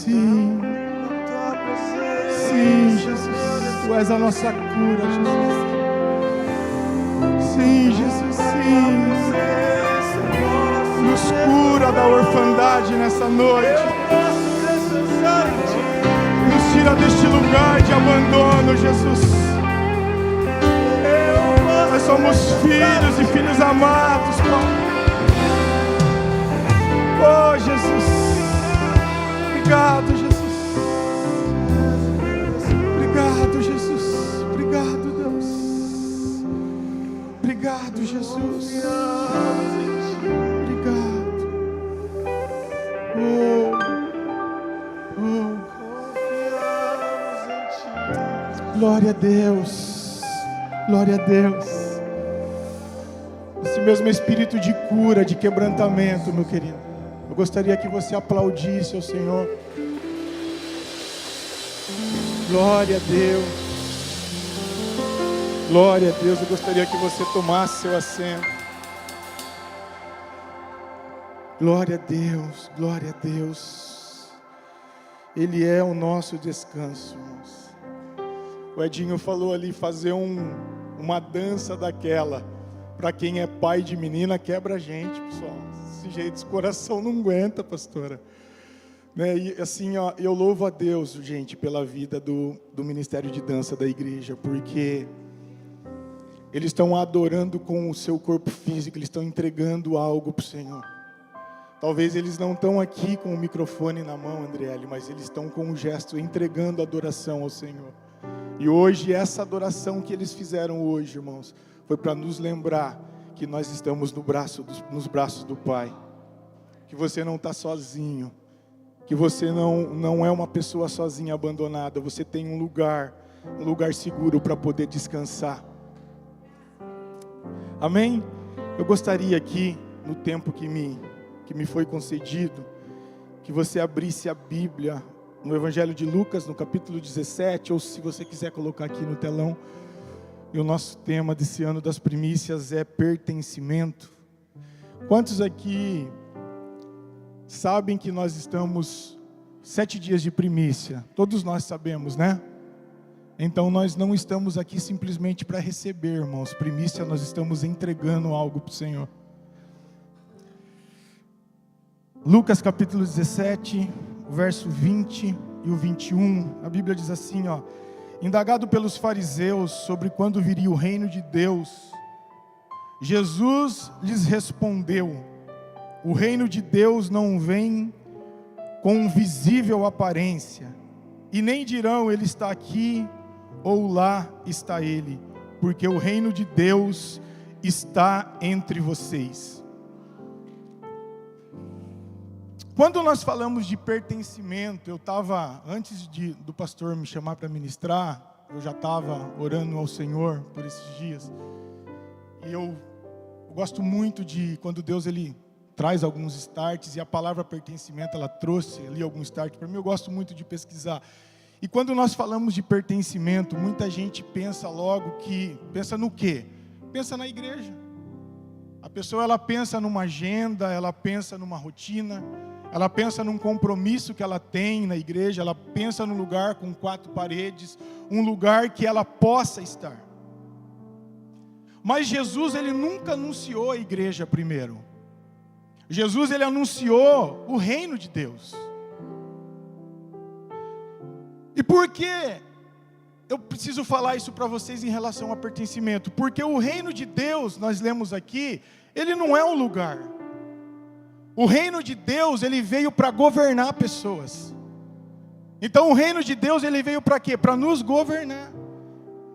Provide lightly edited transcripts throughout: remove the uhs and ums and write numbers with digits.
Sim. Sim, Jesus. Tu és a nossa cura, Jesus. Sim, Jesus, sim. Nos cura da orfandade nessa noite. Nos tira deste lugar de abandono, Jesus. Nós somos filhos e filhos amados, Pai. Oh, Jesus. Obrigado, Jesus. Obrigado, Jesus. Obrigado, Deus. Obrigado, Jesus. Obrigado. Glória a Deus. Glória a Deus. Esse mesmo espírito de cura, de quebrantamento, meu querido. Eu gostaria que você aplaudisse ao Senhor. Glória a Deus. Glória a Deus. Eu gostaria que você tomasse seu assento. Glória a Deus. Glória a Deus. Ele é o nosso descanso, irmãos. O Edinho falou ali, fazer uma dança daquela. Para quem é pai de menina, quebra a gente, pessoal. Desse jeito, esse coração não aguenta, pastora. Né? E assim, ó, eu louvo a Deus, gente, pela vida do Ministério de Dança da igreja, porque eles estão adorando com o seu corpo físico, eles estão entregando algo para o Senhor. Talvez eles não estão aqui com o microfone na mão, Andriele, mas eles estão com um gesto, entregando adoração ao Senhor. E hoje, essa adoração que eles fizeram hoje, irmãos, foi para nos lembrar que nós estamos nos braços do Pai. Que você não está sozinho. Que você não é uma pessoa sozinha, abandonada. Você tem um lugar seguro para poder descansar. Amém? Eu gostaria aqui, no tempo que me foi concedido, que você abrisse a Bíblia no Evangelho de Lucas, no capítulo 17, ou se você quiser colocar aqui no telão. E o nosso tema desse ano das primícias é pertencimento. Quantos aqui sabem que nós estamos 7 dias de primícia? Todos nós sabemos, né? Então nós não estamos aqui simplesmente para receber, irmãos. Primícia, nós estamos entregando algo para o Senhor. Lucas capítulo 17, o verso 20 e o 21. A Bíblia diz assim, ó. Indagado pelos fariseus sobre quando viria o reino de Deus, Jesus lhes respondeu: o reino de Deus não vem com visível aparência, e nem dirão ele está aqui ou lá está ele, porque o reino de Deus está entre vocês. Quando nós falamos de pertencimento, eu estava, antes do pastor me chamar para ministrar, eu já estava orando ao Senhor por esses dias. E eu gosto muito de quando Deus ele traz alguns starts, e a palavra pertencimento ela trouxe ali algum start para mim. Eu gosto muito de pesquisar. E quando nós falamos de pertencimento, muita gente pensa logo pensa no quê? Pensa na igreja. A pessoa ela pensa numa agenda, ela pensa numa rotina. Ela pensa num compromisso que ela tem na igreja, ela pensa num lugar com 4 paredes, um lugar que ela possa estar. Mas Jesus, ele nunca anunciou a igreja primeiro. Jesus, ele anunciou o reino de Deus. E por que eu preciso falar isso para vocês em relação a pertencimento? Porque o reino de Deus, nós lemos aqui, ele não é um lugar. O reino de Deus, ele veio para governar pessoas. Então o reino de Deus, ele veio para quê? Para nos governar.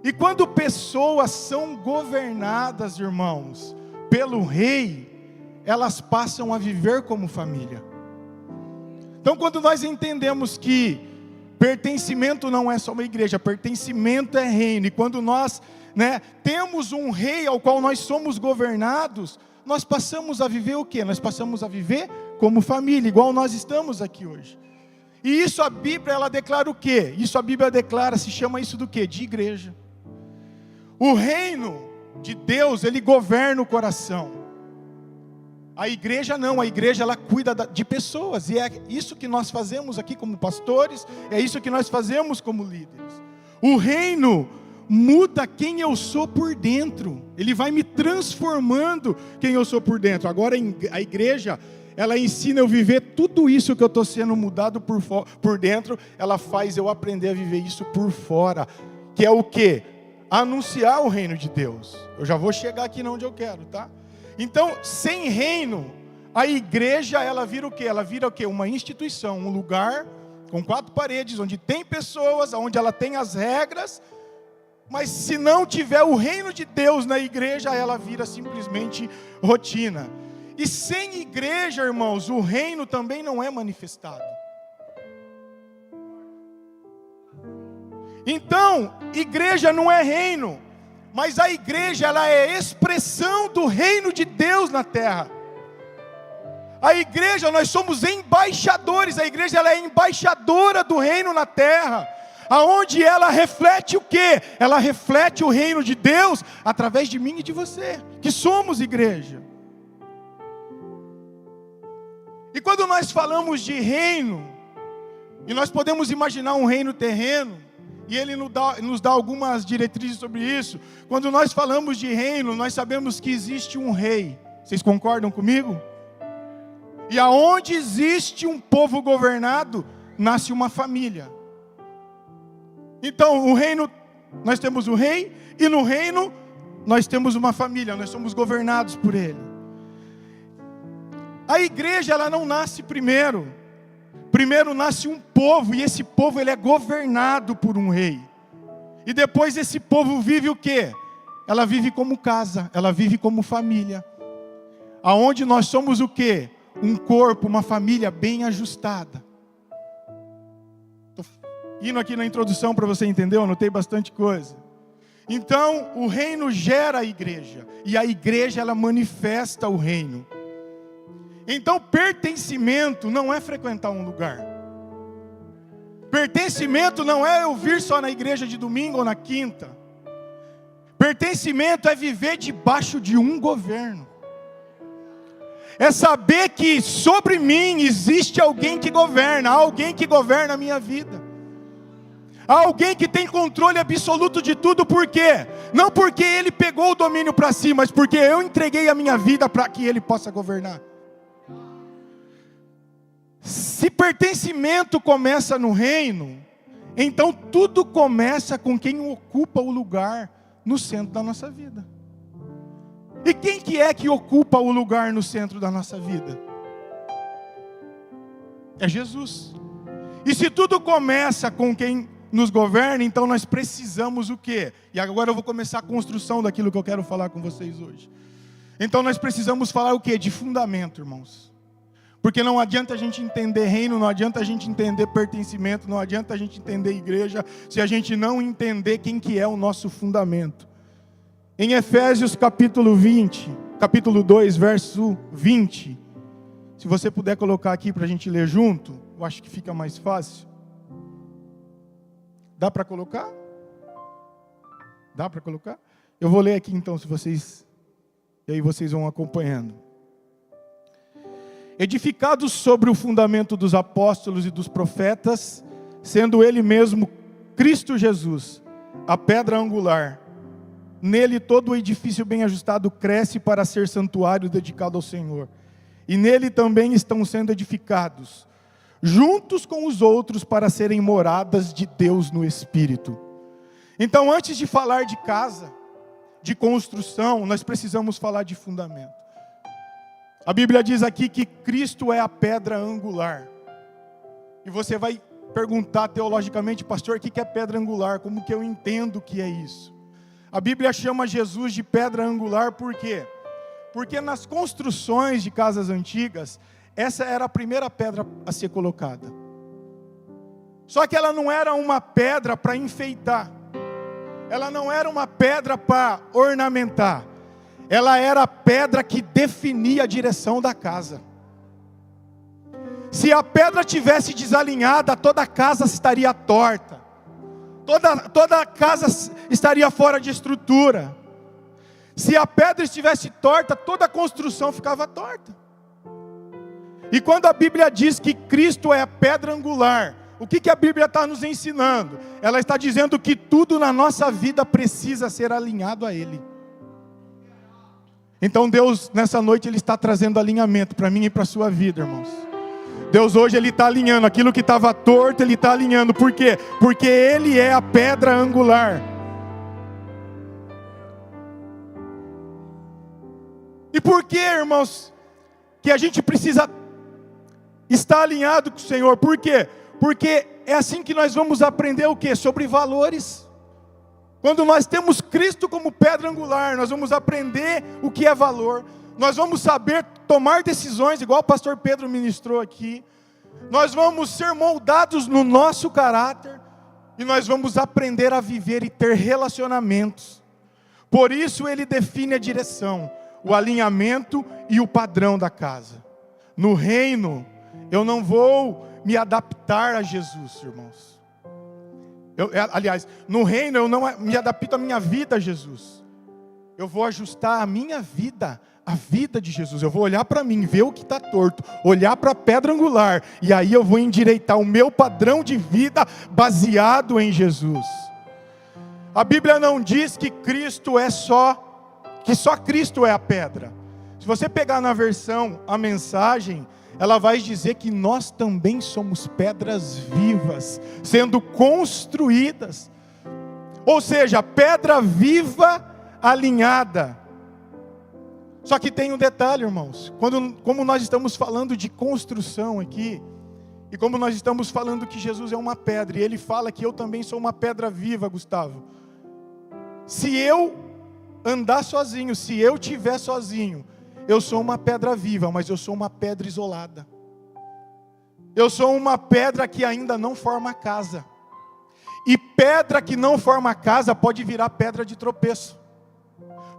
E quando pessoas são governadas, irmãos, pelo rei, elas passam a viver como família. Então quando nós entendemos que pertencimento não é só uma igreja, pertencimento é reino. E quando nós temos um rei ao qual nós somos governados, nós passamos a viver o quê? Nós passamos a viver como família, igual nós estamos aqui hoje. E isso a Bíblia, ela declara o quê? Isso a Bíblia declara, se chama isso do quê? De igreja. O reino de Deus, ele governa o coração. A igreja não, a igreja ela cuida de pessoas, e é isso que nós fazemos aqui como pastores, é isso que nós fazemos como líderes. O reino muda quem eu sou por dentro, ele vai me transformando quem eu sou por dentro. Agora a igreja, ela ensina eu viver tudo isso que eu estou sendo mudado por dentro, ela faz eu aprender a viver isso por fora, que é o quê? Anunciar o reino de Deus. Eu já vou chegar aqui onde eu quero, tá? Então, sem reino, a igreja, ela vira o quê? Ela vira o quê? Uma instituição, um lugar com 4 paredes, onde tem pessoas, onde ela tem as regras, mas se não tiver o reino de Deus na igreja, ela vira simplesmente rotina. E sem igreja, irmãos, o reino também não é manifestado. Então, igreja não é reino, mas a igreja, ela é expressão do reino de Deus na terra. A igreja, nós somos embaixadores, a igreja ela é embaixadora do reino na terra, aonde ela reflete o quê? Ela reflete o reino de Deus através de mim e de você, que somos igreja. E quando nós falamos de reino, e nós podemos imaginar um reino terreno, e ele nos dá algumas diretrizes sobre isso. Quando nós falamos de reino, nós sabemos que existe um rei. Vocês concordam comigo? E aonde existe um povo governado, nasce uma família. Então, o reino, nós temos o rei, e no reino, nós temos uma família, nós somos governados por ele. A igreja, ela não nasce primeiro. Primeiro nasce um povo, e esse povo ele é governado por um rei. E depois esse povo vive o quê? Ela vive como casa, ela vive como família. Aonde nós somos o quê? Um corpo, uma família bem ajustada. Estou indo aqui na introdução para você entender, eu anotei bastante coisa. Então, o reino gera a igreja, e a igreja ela manifesta o reino. Então, pertencimento não é frequentar um lugar. Pertencimento não é eu vir só na igreja de domingo ou na quinta. Pertencimento é viver debaixo de um governo. É saber que sobre mim existe alguém que governa, alguém que governa a minha vida. Alguém que tem controle absoluto de tudo, por quê? Não porque ele pegou o domínio para si, mas porque eu entreguei a minha vida para que ele possa governar. Se pertencimento começa no reino, então tudo começa com quem ocupa o lugar no centro da nossa vida. E quem que é que ocupa o lugar no centro da nossa vida? É Jesus. E se tudo começa com quem nos governa, então nós precisamos o quê? E agora eu vou começar a construção daquilo que eu quero falar com vocês hoje. Então nós precisamos falar o quê? De fundamento, irmãos. Porque não adianta a gente entender reino, não adianta a gente entender pertencimento, não adianta a gente entender igreja, se a gente não entender quem que é o nosso fundamento. Em Efésios capítulo 2, verso 20. Se você puder colocar aqui para a gente ler junto, eu acho que fica mais fácil. Dá para colocar? Dá para colocar? Eu vou ler aqui então, e aí vocês vão acompanhando. Edificados sobre o fundamento dos apóstolos e dos profetas, sendo ele mesmo Cristo Jesus, a pedra angular. Nele todo o edifício bem ajustado cresce para ser santuário dedicado ao Senhor. E nele também estão sendo edificados, juntos com os outros, para serem moradas de Deus no Espírito. Então, antes de falar de casa, de construção, nós precisamos falar de fundamento. A Bíblia diz aqui que Cristo é a pedra angular. E você vai perguntar teologicamente, pastor, o que é pedra angular? Como que eu entendo que é isso? A Bíblia chama Jesus de pedra angular por quê? Porque nas construções de casas antigas, essa era a primeira pedra a ser colocada. Só que ela não era uma pedra para enfeitar. Ela não era uma pedra para ornamentar. Ela era a pedra que definia a direção da casa. Se a pedra tivesse desalinhada, toda a casa estaria torta. Toda a casa estaria fora de estrutura. Se a pedra estivesse torta, toda a construção ficava torta. E quando a Bíblia diz que Cristo é a pedra angular, o que a Bíblia está nos ensinando? Ela está dizendo que tudo na nossa vida precisa ser alinhado a Ele. Então Deus, nessa noite, Ele está trazendo alinhamento para mim e para a sua vida, irmãos. Deus hoje, Ele está alinhando aquilo que estava torto, Ele está alinhando. Por quê? Porque Ele é a pedra angular. E por que, irmãos, que a gente precisa estar alinhado com o Senhor? Por quê? Porque é assim que nós vamos aprender o quê? Sobre valores. Quando nós temos Cristo como pedra angular, nós vamos aprender o que é valor. Nós vamos saber tomar decisões, igual o pastor Pedro ministrou aqui. Nós vamos ser moldados no nosso caráter. E nós vamos aprender a viver e ter relacionamentos. Por isso ele define a direção, o alinhamento e o padrão da casa. No reino, eu não vou me adaptar a Jesus, irmãos. Aliás, no reino eu não me adapto à minha vida a Jesus. Eu vou ajustar a minha vida, a vida de Jesus. Eu vou olhar para mim, ver o que está torto, olhar para a pedra angular, e aí eu vou endireitar o meu padrão de vida baseado em Jesus. A Bíblia não diz que só Cristo é a pedra. Se você pegar na versão a mensagem, ela vai dizer que nós também somos pedras vivas, sendo construídas. Ou seja, pedra viva alinhada. Só que tem um detalhe, irmãos. Como nós estamos falando de construção aqui, e como nós estamos falando que Jesus é uma pedra, e Ele fala que eu também sou uma pedra viva, Gustavo. Se eu andar sozinho, se eu estiver sozinho, eu sou uma pedra viva, mas eu sou uma pedra isolada. Eu sou uma pedra que ainda não forma casa. E pedra que não forma casa pode virar pedra de tropeço.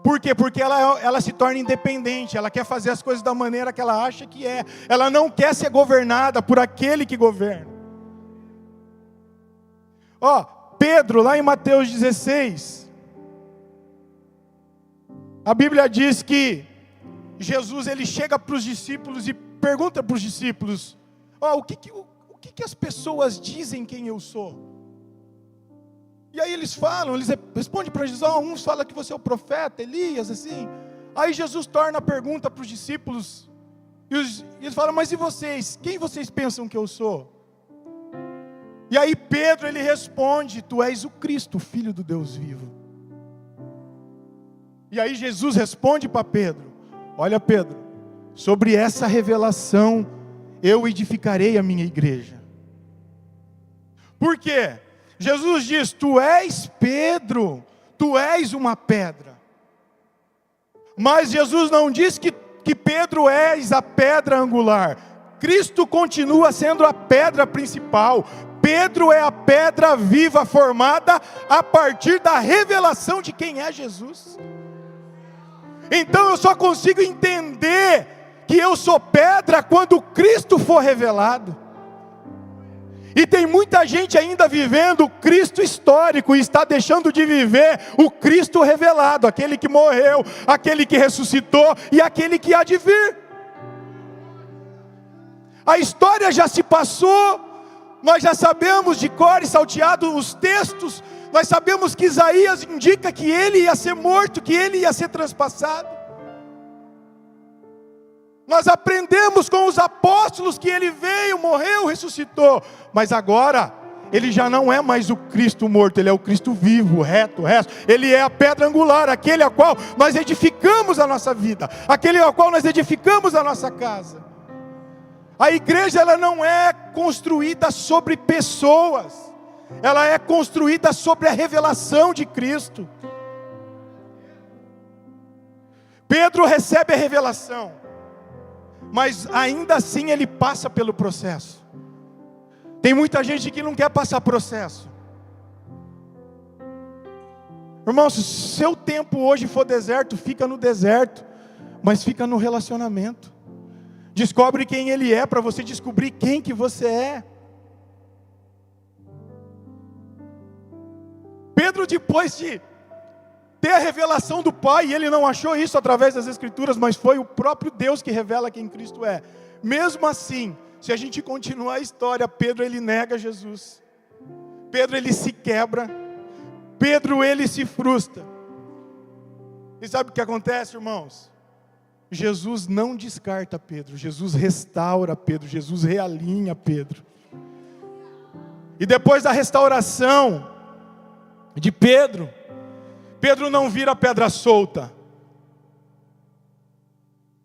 Por quê? Porque ela se torna independente. Ela quer fazer as coisas da maneira que ela acha que é. Ela não quer ser governada por aquele que governa. Pedro, lá em Mateus 16, a Bíblia diz que Jesus, ele chega para os discípulos e pergunta para os discípulos: o que as pessoas dizem quem eu sou? E aí eles respondem para Jesus: uns falam que você é o profeta, Elias, assim. Aí Jesus torna a pergunta para os discípulos, e eles falam: mas e vocês? Quem vocês pensam que eu sou? E aí Pedro, ele responde: tu és o Cristo, o Filho do Deus vivo. E aí Jesus responde para Pedro: olha, Pedro, sobre essa revelação eu edificarei a minha igreja. Por quê? Jesus diz: tu és Pedro, tu és uma pedra. Mas Jesus não diz que Pedro és a pedra angular. Cristo continua sendo a pedra principal. Pedro é a pedra viva formada a partir da revelação de quem é Jesus. Então eu só consigo entender que eu sou pedra quando Cristo for revelado. E tem muita gente ainda vivendo o Cristo histórico e está deixando de viver o Cristo revelado, aquele que morreu, aquele que ressuscitou e aquele que há de vir. A história já se passou, nós já sabemos de cor e salteado os textos. Nós sabemos que Isaías indica que ele ia ser morto, que ele ia ser transpassado. Nós aprendemos com os apóstolos que ele veio, morreu, ressuscitou. Mas agora, ele já não é mais o Cristo morto, ele é o Cristo vivo, reto. Ele é a pedra angular, aquele a qual nós edificamos a nossa vida, aquele a qual nós edificamos a nossa casa. A igreja, ela não é construída sobre pessoas. Ela é construída sobre a revelação de Cristo. Pedro recebe a revelação, mas ainda assim ele passa pelo processo. Tem muita gente que não quer passar processo. Irmão, se o seu tempo hoje for deserto, fica no deserto, mas fica no relacionamento. Descobre quem ele é, para você descobrir quem que você é. Pedro, depois de ter a revelação do Pai, e ele não achou isso através das Escrituras, mas foi o próprio Deus que revela quem Cristo é. Mesmo assim, se a gente continuar a história, Pedro ele nega Jesus. Pedro ele se quebra. Pedro ele se frustra. E sabe o que acontece, irmãos? Jesus não descarta Pedro. Jesus restaura Pedro. Jesus realinha Pedro. E depois da restauração de Pedro, Pedro não vira pedra solta.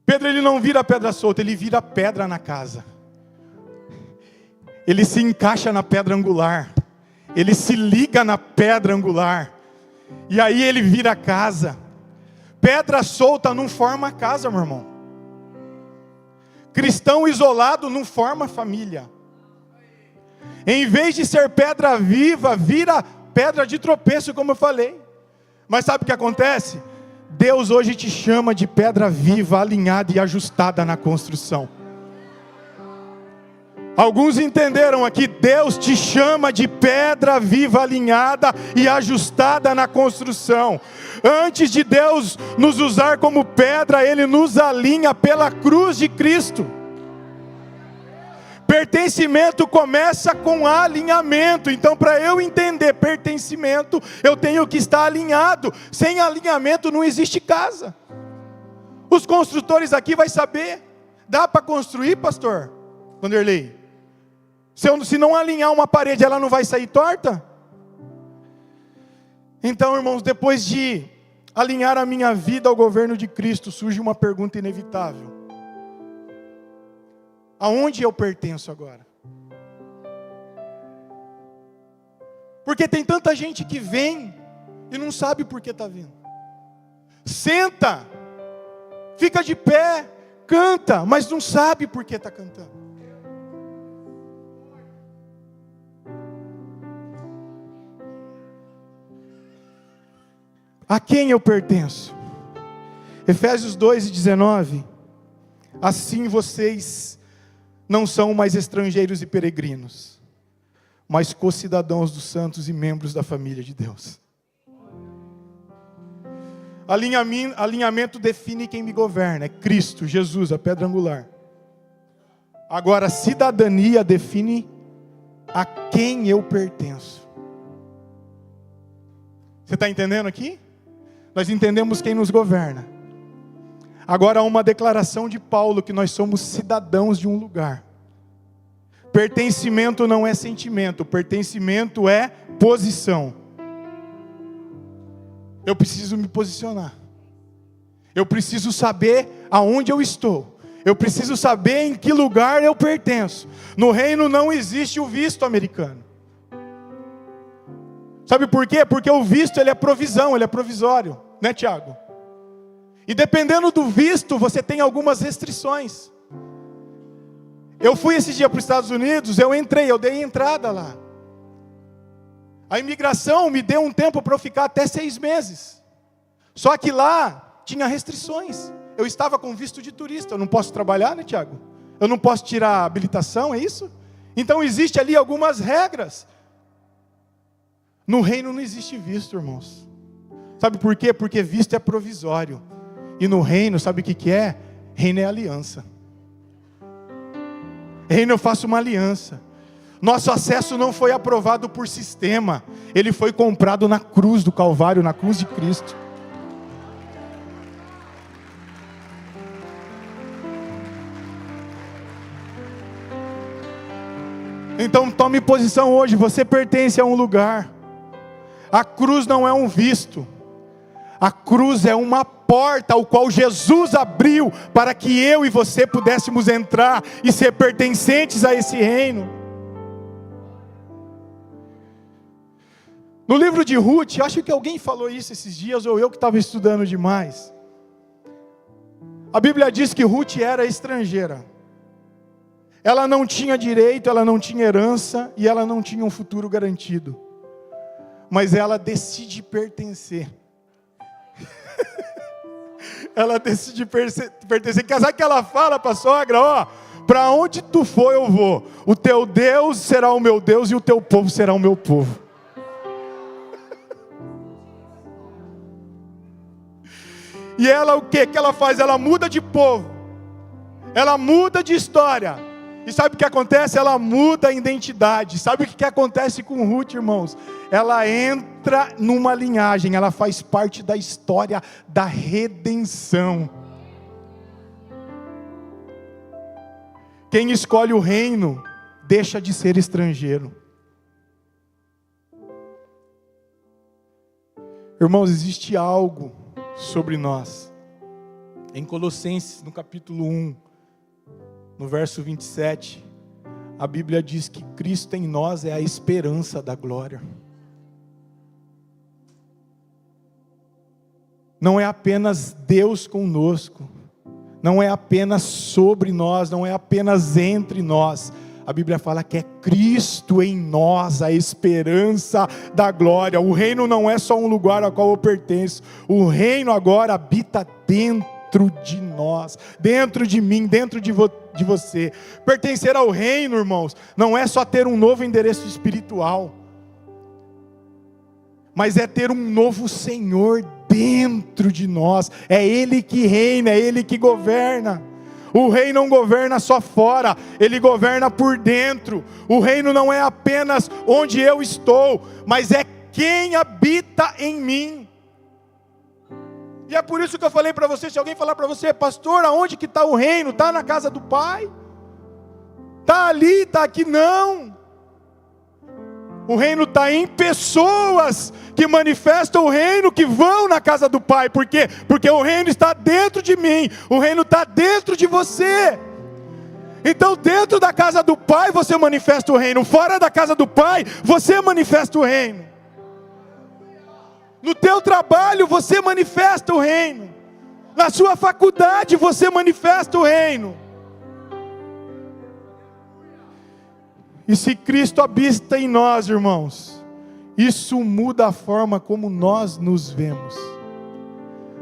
Pedro ele não vira pedra solta, ele vira pedra na casa. Ele se encaixa na pedra angular. Ele se liga na pedra angular. E aí ele vira casa. Pedra solta não forma casa, meu irmão. Cristão isolado não forma família. Em vez de ser pedra viva, vira pedra de tropeço, como eu falei. Mas sabe o que acontece? Deus hoje te chama de pedra viva, alinhada e ajustada na construção. Alguns entenderam aqui, Deus te chama de pedra viva, alinhada e ajustada na construção. Antes de Deus nos usar como pedra, Ele nos alinha pela cruz de Cristo. Pertencimento começa com alinhamento. Então, para eu entender pertencimento, eu tenho que estar alinhado. Sem alinhamento não existe casa. Os construtores aqui vão saber. Dá para construir, pastor Vanderlei? Se não alinhar uma parede, ela não vai sair torta? Então, irmãos, depois de alinhar a minha vida ao governo de Cristo, surge uma pergunta inevitável: aonde eu pertenço agora? Porque tem tanta gente que vem e não sabe por que está vindo. Senta, fica de pé, canta, mas não sabe por que está cantando. A quem eu pertenço? Efésios 2:19. Assim vocês não são mais estrangeiros e peregrinos, mas co-cidadãos dos santos e membros da família de Deus. Alinhamento define quem me governa, é Cristo, Jesus, a pedra angular. Agora, cidadania define a quem eu pertenço. Você está entendendo aqui? Nós entendemos quem nos governa. Agora há uma declaração de Paulo que nós somos cidadãos de um lugar. Pertencimento não é sentimento, pertencimento é posição. Eu preciso me posicionar. Eu preciso saber aonde eu estou. Eu preciso saber em que lugar eu pertenço. No reino não existe o visto americano. Sabe por quê? Porque o visto ele é provisão, ele é provisório, né, Tiago? E dependendo do visto, você tem algumas restrições. Eu fui esse dia para os Estados Unidos, eu dei entrada lá. A imigração me deu um tempo para eu ficar até 6 meses. Só que lá tinha restrições. Eu estava com visto de turista, eu não posso trabalhar, né, Tiago? Eu não posso tirar a habilitação, é isso? Então existe ali algumas regras. No reino não existe visto, irmãos. Sabe por quê? Porque visto é provisório. E no reino, sabe o que é? Reino é aliança. Reino eu faço uma aliança. Nosso acesso não foi aprovado por sistema. Ele foi comprado na cruz do Calvário, na cruz de Cristo. Então tome posição hoje, você pertence a um lugar. A cruz não é um visto. A cruz é uma porta ao qual Jesus abriu para que eu e você pudéssemos entrar e ser pertencentes a esse reino. No livro de Ruth, acho que alguém falou isso esses dias, ou eu que estava estudando demais. A Bíblia diz que Ruth era estrangeira. Ela não tinha direito, ela não tinha herança e ela não tinha um futuro garantido. Mas ela decide pertencer. Ela decide pertencer. Sabe o que ela fala para a sogra? Ó, para onde tu for eu vou. O teu Deus será o meu Deus e o teu povo será o meu povo. E ela o que ela faz? Ela muda de povo. ela muda de história. E sabe o que acontece? Ela muda a identidade. Sabe o que acontece com Ruth, irmãos? Ela entra numa linhagem, ela faz parte da história da redenção. Quem escolhe o reino, deixa de ser estrangeiro. Irmãos, existe algo sobre nós. Em Colossenses, no capítulo 1, no verso 27, a Bíblia diz que Cristo em nós é a esperança da glória. Não é apenas Deus conosco, não é apenas sobre nós, não é apenas entre nós. A Bíblia fala que é Cristo em nós, a esperança da glória. O reino não é só um lugar ao qual eu pertenço. O reino agora habita dentro de nós, dentro de mim, dentro de você. Pertencer ao reino, irmãos, não é só ter um novo endereço espiritual, mas é ter um novo Senhor dentro de nós. É Ele que reina, é Ele que governa. O rei não governa só fora, ele governa por dentro. O reino não é apenas onde eu estou, mas é quem habita em mim. E é por isso que eu falei para você, se alguém falar para você, pastor, aonde que está o reino? Está na casa do Pai? Está ali, está aqui? Não. O reino está em pessoas que manifestam o reino, que vão na casa do Pai. Por quê? Porque o reino está dentro de mim, o reino está dentro de você. Então dentro da casa do Pai você manifesta o reino, fora da casa do Pai você manifesta o reino. No teu trabalho você manifesta o reino, na sua faculdade você manifesta o reino. E se Cristo habita em nós, irmãos, isso muda a forma como nós nos vemos.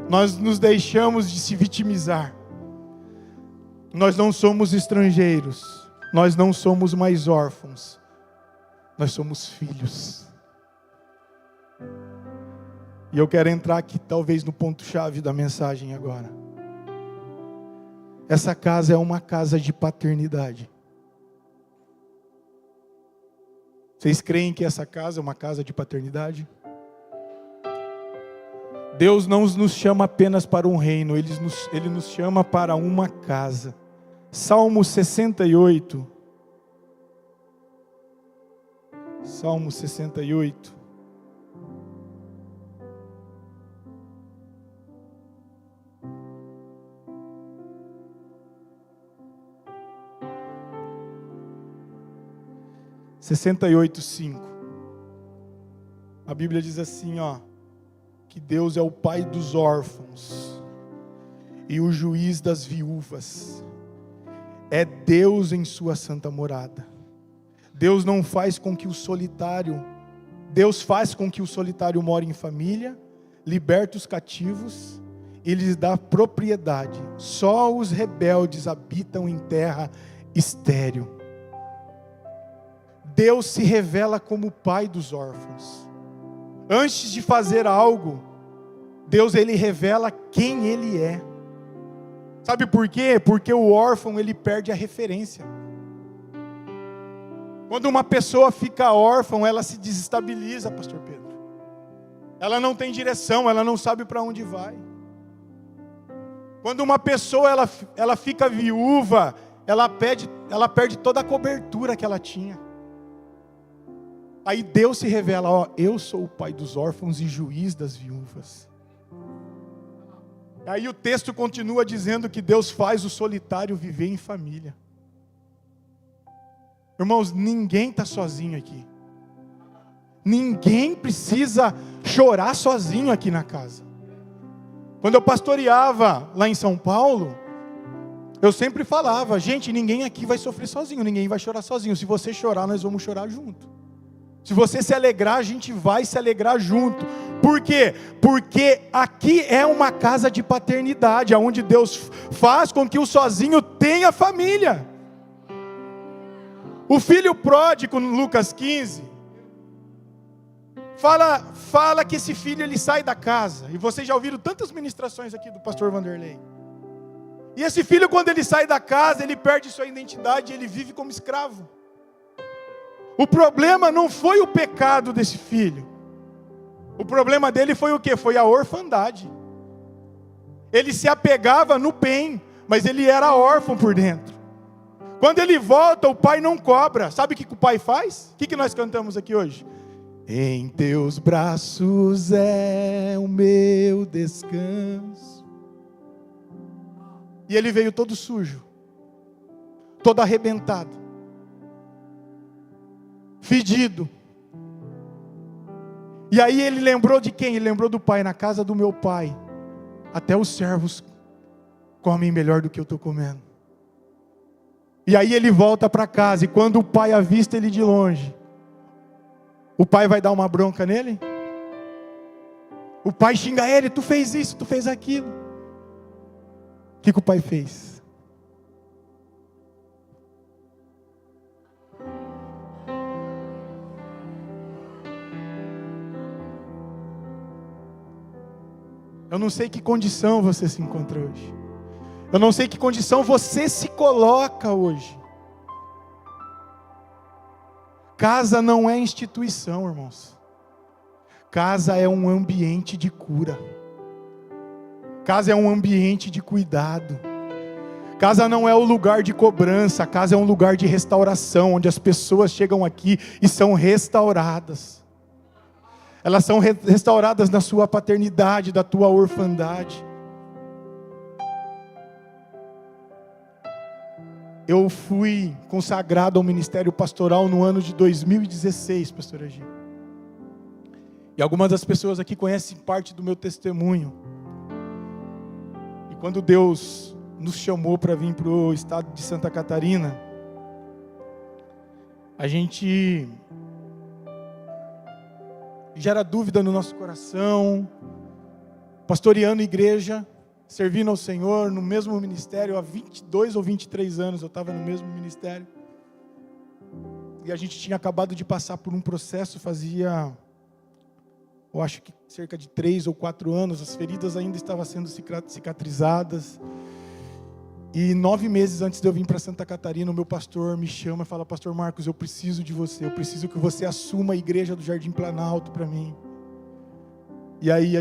Nós nos deixamos de se vitimizar. Nós não somos estrangeiros, nós não somos mais órfãos, nós somos filhos. E eu quero entrar aqui talvez no ponto-chave da mensagem agora. Essa casa é uma casa de paternidade. Vocês creem que essa casa é uma casa de paternidade? Deus não nos chama apenas para um reino, Ele nos chama para uma casa. Salmo 68. Salmo 68. A Bíblia diz assim, que Deus é o pai dos órfãos e o juiz das viúvas. É Deus em sua santa morada. Deus faz com que o solitário more em família, liberta os cativos e lhes dá propriedade. Só os rebeldes habitam em terra estéril. Deus se revela como o pai dos órfãos. Antes de fazer algo, Deus ele revela quem Ele é. Sabe por quê? Porque o órfão ele perde a referência. Quando uma pessoa fica órfã, ela se desestabiliza, pastor Pedro. Ela não tem direção, ela não sabe para onde vai. Quando uma pessoa ela fica viúva, ela perde toda a cobertura que ela tinha. Aí Deus se revela, eu sou o pai dos órfãos e juiz das viúvas. Aí o texto continua dizendo que Deus faz o solitário viver em família. Irmãos, ninguém está sozinho aqui. Ninguém precisa chorar sozinho aqui na casa. Quando eu pastoreava lá em São Paulo, eu sempre falava, gente, ninguém aqui vai sofrer sozinho, ninguém vai chorar sozinho. Se você chorar, nós vamos chorar junto. Se você se alegrar, a gente vai se alegrar junto. Por quê? Porque aqui é uma casa de paternidade, onde Deus faz com que o sozinho tenha família. O filho pródigo, no Lucas 15, fala que esse filho ele sai da casa. E vocês já ouviram tantas ministrações aqui do pastor Vanderlei. E esse filho, quando ele sai da casa, ele perde sua identidade, ele vive como escravo. O problema não foi o pecado desse filho. O problema dele foi o quê? Foi a orfandade. Ele se apegava no bem, mas ele era órfão por dentro. Quando ele volta, o pai não cobra. Sabe o que o pai faz? O que nós cantamos aqui hoje? Em teus braços é o meu descanso. E ele veio todo sujo, todo arrebentado, fedido. E aí ele lembrou de quem? Ele lembrou do pai. Na casa do meu pai, até os servos comem melhor do que eu estou comendo. E aí ele volta para casa, e quando o pai avista ele de longe, o pai vai dar uma bronca nele? O pai xinga ele: tu fez isso, tu fez aquilo. O que o pai fez? Eu não sei que condição você se encontra hoje. Eu não sei que condição você se coloca hoje. Casa não é instituição, irmãos. Casa é um ambiente de cura. Casa é um ambiente de cuidado. Casa não é o lugar de cobrança. Casa é um lugar de restauração, onde as pessoas chegam aqui e são restauradas. Elas são restauradas na sua paternidade, da tua orfandade. Eu fui consagrado ao ministério pastoral no ano de 2016, pastor Agi. E algumas das pessoas aqui conhecem parte do meu testemunho. E quando Deus nos chamou para vir para o estado de Santa Catarina, a gente gera dúvida no nosso coração, pastoreando igreja, servindo ao Senhor no mesmo ministério, há 22 ou 23 anos eu estava no mesmo ministério. E a gente tinha acabado de passar por um processo, fazia, eu acho que cerca de 3 ou 4 anos, as feridas ainda estavam sendo cicatrizadas. E 9 meses antes de eu vir para Santa Catarina, o meu pastor me chama e fala: pastor Marcos, eu preciso de você, eu preciso que você assuma a igreja do Jardim Planalto para mim. E aí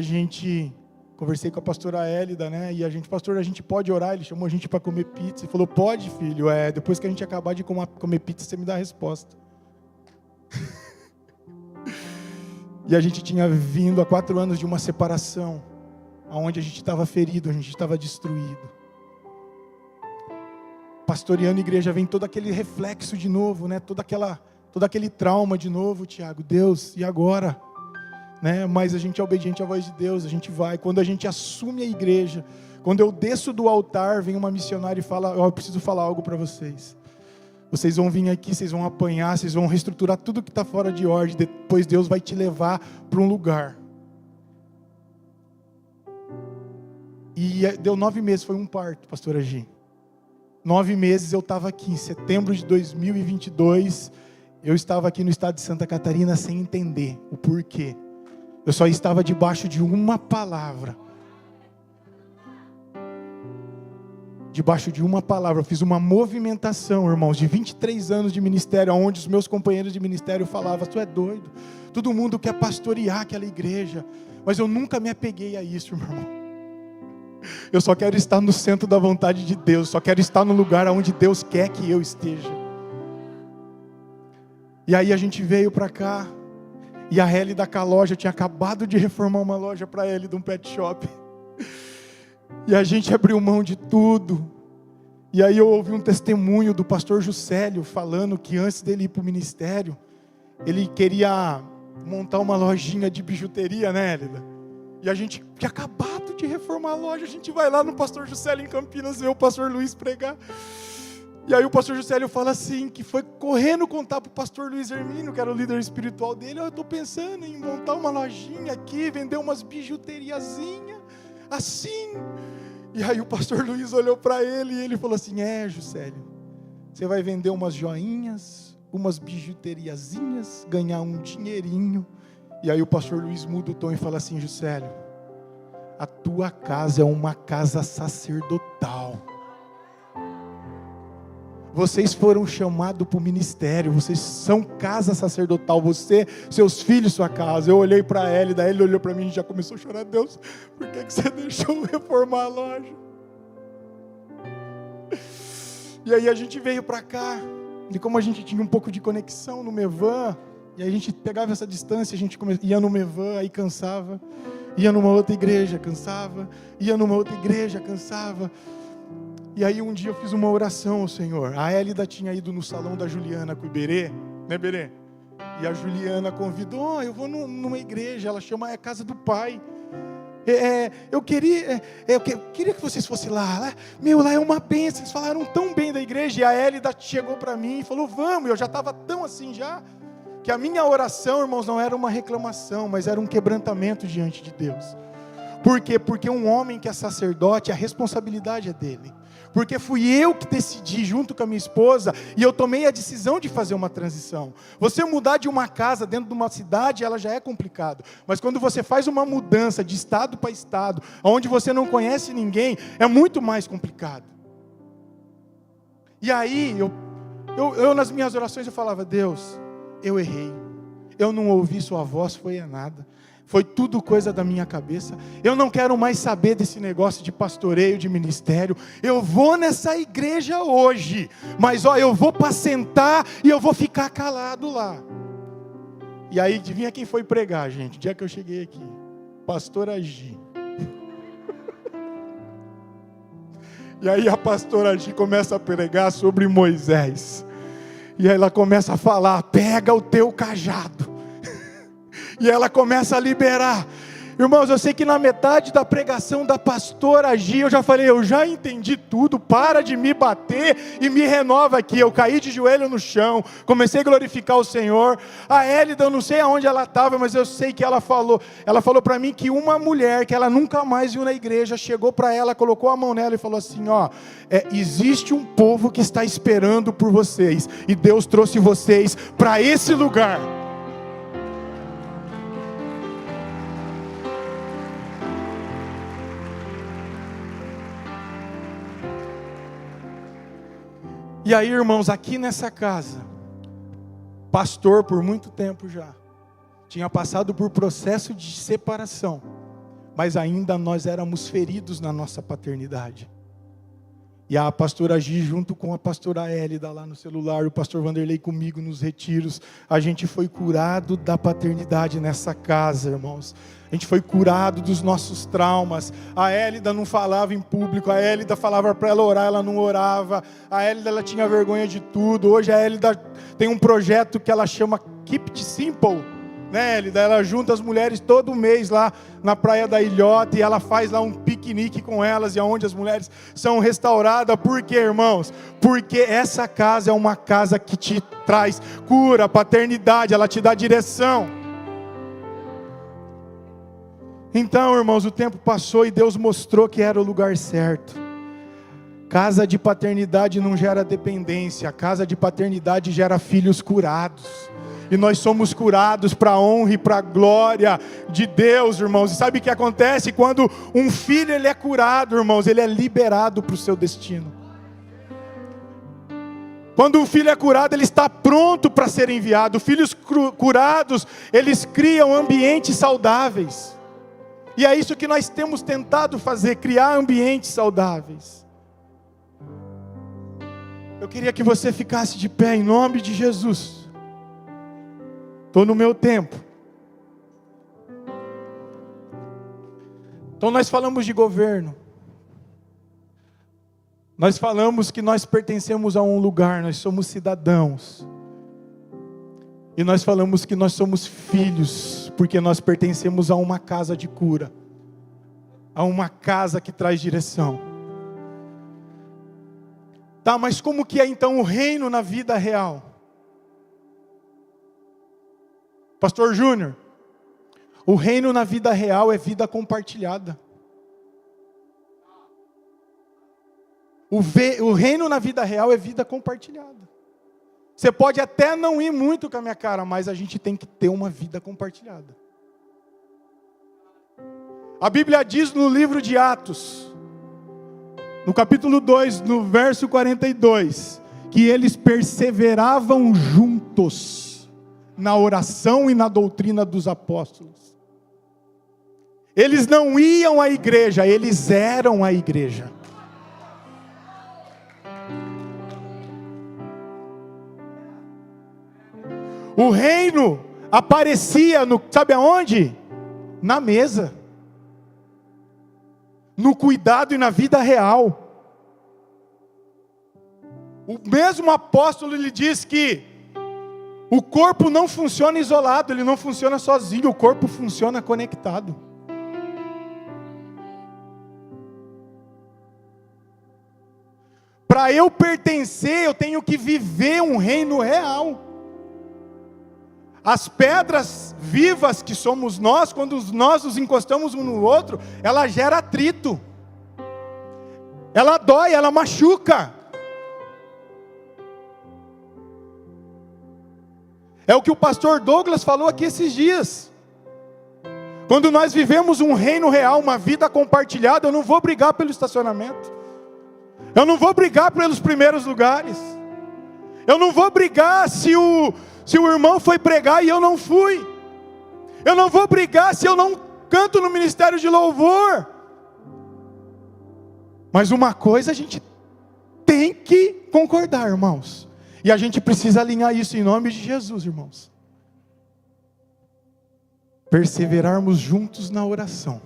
conversei com a pastora Hélida, né? E pastor, a gente pode orar? Ele chamou a gente para comer pizza. Ele falou: pode, filho, depois que a gente acabar de comer pizza, você me dá a resposta. E a gente tinha vindo há 4 anos de uma separação, onde a gente estava ferido, a gente estava destruído. Pastoreando a igreja, vem todo aquele reflexo de novo, né? Todo aquele trauma de novo, Tiago. Deus, e agora? Né? Mas a gente é obediente à voz de Deus, a gente vai. Quando a gente assume a igreja, quando eu desço do altar, vem uma missionária e fala: eu preciso falar algo para vocês. Vocês vão vir aqui, vocês vão apanhar, vocês vão reestruturar tudo que está fora de ordem. Depois Deus vai te levar para um lugar. E deu 9 meses, foi um parto, pastor Agi. 9 meses eu estava aqui, em setembro de 2022, eu estava aqui no estado de Santa Catarina sem entender o porquê. Eu só estava debaixo de uma palavra. Debaixo de uma palavra, eu fiz uma movimentação, irmãos, de 23 anos de ministério, onde os meus companheiros de ministério falavam: tu é doido, todo mundo quer pastorear aquela igreja, mas eu nunca me apeguei a isso, meu irmão. Eu só quero estar no centro da vontade de Deus, só quero estar no lugar onde Deus quer que eu esteja. E aí a gente veio para cá, e a Hélida com a loja, tinha acabado de reformar uma loja para ele, de um pet shop. E a gente abriu mão de tudo. E aí eu ouvi um testemunho do pastor Juscelio falando que antes dele ir para o ministério, ele queria montar uma lojinha de bijuteria, né, Hélida? E a gente tinha acabado de reformar a loja, a gente vai lá no pastor Juscelio em Campinas ver o pastor Luiz pregar. E aí o pastor Juscelio fala assim, que foi correndo contar para o pastor Luiz Hermínio, que era o líder espiritual dele: eu estou pensando em montar uma lojinha aqui, vender umas bijuteriazinhas, assim. E aí o pastor Luiz olhou para ele e ele falou assim: Juscelio, você vai vender umas joinhas, umas bijuteriazinhas, ganhar um dinheirinho. E aí o pastor Luiz muda o tom e fala assim: Juscelio, a tua casa é uma casa sacerdotal. Vocês foram chamados para o ministério, vocês são casa sacerdotal, você, seus filhos, sua casa. Eu olhei para ela, e daí ele olhou para mim e já começou a chorar. Deus, por que você deixou eu reformar a loja? E aí a gente veio para cá, e como a gente tinha um pouco de conexão no Mevan, e a gente pegava essa distância, a gente ia no Mevan, aí cansava, ia numa outra igreja, cansava, ia numa outra igreja, cansava. E aí um dia eu fiz uma oração ao Senhor. A Hélida tinha ido no salão da Juliana com o Iberê, né, Iberê? E a Juliana convidou, eu vou numa igreja, ela chama Casa do Pai. Eu queria que vocês fossem lá. Lá é uma bênção, eles falaram tão bem da igreja. E a Hélida chegou para mim e falou, vamos. Eu já estava tão assim já, que a minha oração, irmãos, não era uma reclamação, mas era um quebrantamento diante de Deus. Por quê? Porque um homem que é sacerdote, a responsabilidade é dele. Porque fui eu que decidi junto com a minha esposa, e eu tomei a decisão de fazer uma transição. Você mudar de uma casa dentro de uma cidade, ela já é complicado. Mas quando você faz uma mudança de estado para estado, onde você não conhece ninguém, é muito mais complicado. E aí, eu nas minhas orações eu falava, Deus, eu errei. Eu não ouvi sua voz, foi nada. Foi tudo coisa da minha cabeça. Eu não quero mais saber desse negócio de pastoreio, de ministério. Eu vou nessa igreja hoje. Mas eu vou para sentar e eu vou ficar calado lá. E aí, adivinha quem foi pregar, gente? O dia que eu cheguei aqui. Pastora Gi. E aí a pastora Gi começa a pregar sobre Moisés. E aí ela começa a falar, pega o teu cajado. E ela começa a liberar. Irmãos, eu sei que na metade da pregação da pastora Gi, eu já falei, eu já entendi tudo, para de me bater e me renova aqui. Eu caí de joelho no chão, comecei a glorificar o Senhor. A Hélida, eu não sei aonde ela estava, mas eu sei que ela falou para mim que uma mulher que ela nunca mais viu na igreja, chegou para ela, colocou a mão nela e falou assim, existe um povo que está esperando por vocês, e Deus trouxe vocês para esse lugar. E aí, irmãos, aqui nessa casa, pastor por muito tempo já, tinha passado por processo de separação, mas ainda nós éramos feridos na nossa paternidade. E a pastora Gi, junto com a pastora Hélida lá no celular, o pastor Vanderlei comigo nos retiros, a gente foi curado da paternidade nessa casa, irmãos. A gente foi curado dos nossos traumas. A Hélida não falava em público, a Hélida falava para ela orar, ela não orava. A Hélida, ela tinha vergonha de tudo. Hoje a Hélida tem um projeto que ela chama Keep It Simple, né, Hélida? Ela junta as mulheres todo mês lá na Praia da Ilhota, e ela faz lá um piquenique com elas, e onde as mulheres são restauradas. Por quê, irmãos? Porque essa casa é uma casa que te traz cura, paternidade, ela te dá direção. Então, irmãos, o tempo passou e Deus mostrou que era o lugar certo. Casa de paternidade não gera dependência, casa de paternidade gera filhos curados. E nós somos curados para a honra e para a glória de Deus, irmãos. E sabe o que acontece? Quando um filho ele é curado, irmãos, ele é liberado para o seu destino. Quando um filho é curado, ele está pronto para ser enviado. Filhos curados, eles criam ambientes saudáveis. E é isso que nós temos tentado fazer, criar ambientes saudáveis. Eu queria que você ficasse de pé em nome de Jesus. Estou no meu tempo. Então nós falamos de governo. Nós falamos que nós pertencemos a um lugar, nós somos cidadãos. E nós falamos que nós somos filhos, porque nós pertencemos a uma casa de cura, a uma casa que traz direção. Tá, mas como que é então o reino na vida real? Pastor Júnior, o reino na vida real é vida compartilhada. O reino na vida real é vida compartilhada. Você pode até não ir muito com a minha cara, mas a gente tem que ter uma vida compartilhada. A Bíblia diz no livro de Atos, no capítulo 2, no verso 42, que eles perseveravam juntos na oração e na doutrina dos apóstolos. Eles não iam à igreja, eles eram a igreja. O reino aparecia sabe aonde? Na mesa, no cuidado e na vida real. O mesmo apóstolo, ele diz que o corpo não funciona isolado, ele não funciona sozinho, o corpo funciona conectado. Para eu pertencer, eu tenho que viver um reino real. As pedras vivas que somos nós, quando nós nos encostamos um no outro, ela gera atrito. Ela dói, ela machuca. É o que o pastor Douglas falou aqui esses dias. Quando nós vivemos um reino real, uma vida compartilhada, eu não vou brigar pelo estacionamento. Eu não vou brigar pelos primeiros lugares. Eu não vou brigar se o irmão foi pregar e eu não fui. Eu não vou brigar se eu não canto no ministério de louvor. Mas uma coisa a gente tem que concordar, irmãos. E a gente precisa alinhar isso em nome de Jesus, irmãos. Perseverarmos juntos na oração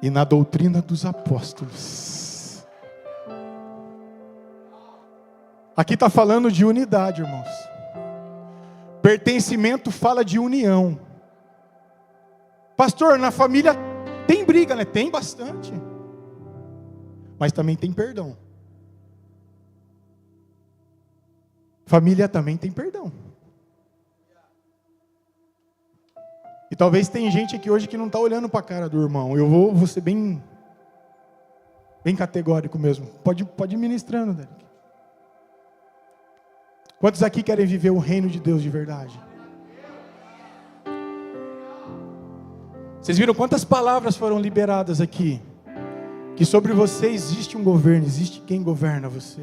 e na doutrina dos apóstolos. Aqui está falando de unidade, irmãos. Pertencimento fala de união. Pastor, na família tem briga, né? Tem bastante. Mas também tem perdão. Família também tem perdão. E talvez tem gente aqui hoje que não está olhando para a cara do irmão. Eu vou ser bem categórico mesmo. Pode ir ministrando, Derek. Quantos aqui querem viver o reino de Deus de verdade? Vocês viram quantas palavras foram liberadas aqui? Que sobre você existe um governo, existe quem governa você.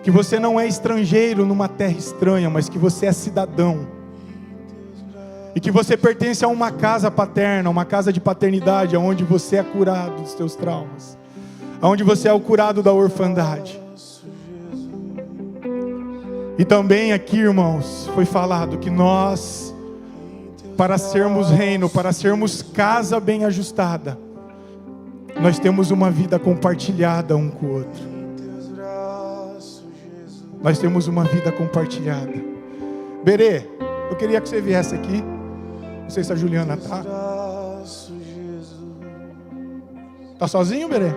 Que você não é estrangeiro numa terra estranha, mas que você é cidadão. E que você pertence a uma casa paterna, uma casa de paternidade, onde você é curado dos seus traumas, onde você é o curado da orfandade. E também aqui, irmãos, foi falado que nós, para sermos reino, para sermos casa bem ajustada, nós temos uma vida compartilhada um com o outro. Nós temos uma vida compartilhada. Berê, eu queria que você viesse aqui. Não sei se a Juliana está. Está sozinho, Berê?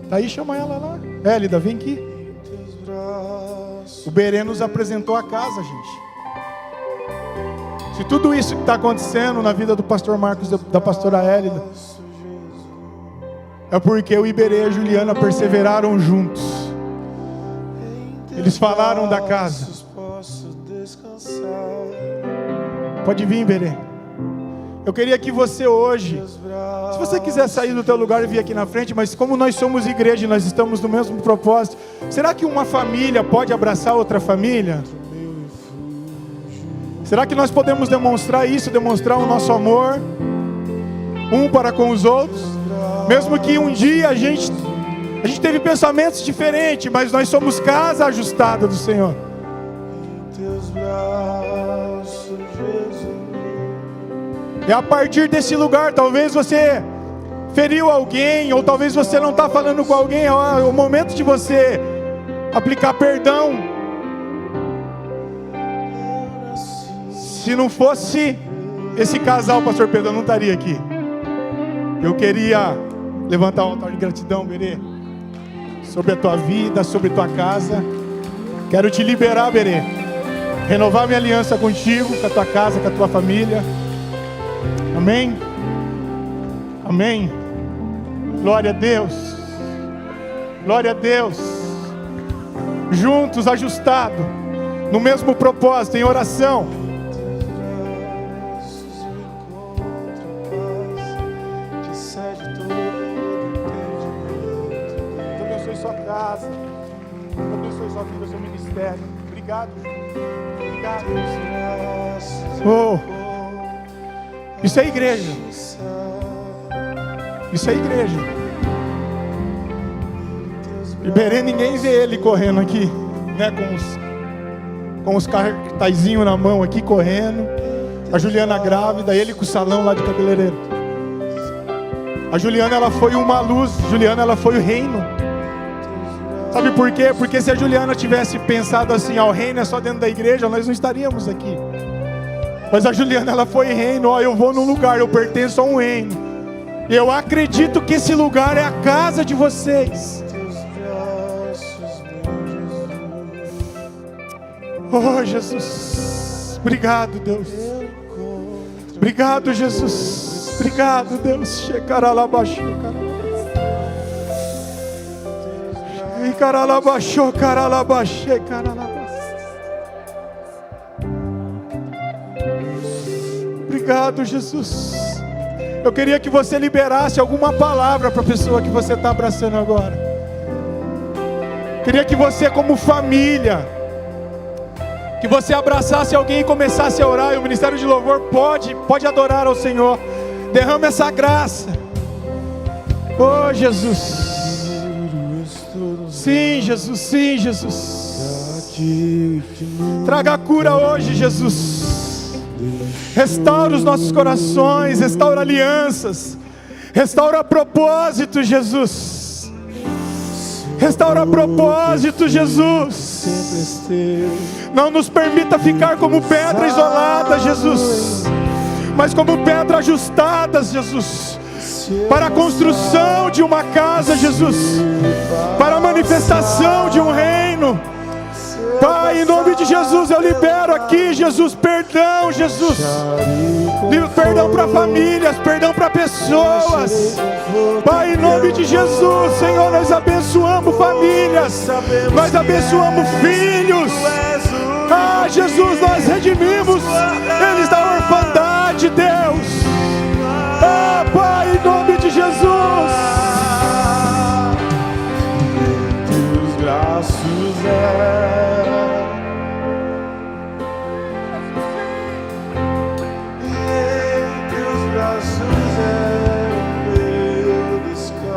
Está aí, chama ela lá. Hélida, vem aqui. O Berê nos apresentou a casa, gente. Se tudo isso que está acontecendo na vida do pastor Marcos, da pastora Hélida, é porque o Iberê e a Juliana perseveraram juntos. Eles falaram da casa. Pode vir, Iberê. Eu queria que você hoje, se você quiser sair do teu lugar e vir aqui na frente, mas como nós somos igreja e nós estamos no mesmo propósito, será que uma família pode abraçar outra família? Será que nós podemos demonstrar isso, demonstrar o nosso amor um para com os outros? Mesmo que um dia a gente teve pensamentos diferentes, mas nós somos casa ajustada do Senhor. É a partir desse lugar, talvez você feriu alguém, ou talvez você não está falando com alguém, é o momento de você aplicar perdão. Se não fosse esse casal, pastor Pedro, eu não estaria aqui. Eu queria levantar um altar de gratidão, Berê, sobre a tua vida, sobre a tua casa. Quero te liberar, Berê, renovar minha aliança contigo, com a tua casa, com a tua família. Amém? Amém. Glória a Deus. Glória a Deus. Juntos, ajustados, no mesmo propósito, em oração. Deus abençoe sua casa. vida, o seu ministério. Obrigado. Obrigado. Oh, isso é igreja. Isso é igreja. Iberê, ninguém vê ele correndo aqui, né? Com os cartazinhos na mão aqui, correndo. A Juliana grávida, ele com o salão lá de cabeleireiro. A Juliana, ela foi uma luz. Juliana, ela foi o reino. Sabe por quê? Porque se a Juliana tivesse pensado assim, ó, o reino é só dentro da igreja, nós não estaríamos aqui. Mas a Juliana, ela foi reino. Ó, eu vou num lugar, eu pertenço a um reino. E eu acredito que esse lugar é a casa de vocês. Oh, Jesus. Obrigado, Deus. Obrigado, Jesus. Obrigado, Deus. Shekaralabaxo, caralabaxo, caralabaxo, caralabaxo. Obrigado, Jesus. Eu queria que você liberasse alguma palavra para a pessoa que você está abraçando agora. Queria que você, como família, que você abraçasse alguém e começasse a orar. E o Ministério de Louvor pode adorar ao Senhor. Derrama essa graça. Oh, Jesus. Sim, Jesus, sim, Jesus. Traga a cura hoje, Jesus. Restaura os nossos corações, restaura alianças, restaura propósitos, Jesus. Restaura propósitos, Jesus. Não nos permita ficar como pedra isolada, Jesus, mas como pedra ajustadas, Jesus, para a construção de uma casa, Jesus, para a manifestação de um reino. Pai, em nome de Jesus, eu libero aqui, Jesus, perdão, Jesus. Perdão para famílias, perdão para pessoas. Pai, em nome de Jesus, Senhor, nós abençoamos famílias, nós abençoamos filhos. Ah, Jesus, nós redimimos eles da orfandade, Deus. Ah, Pai, em nome de Jesus. Em teus braços em teus braços é o meu descanso.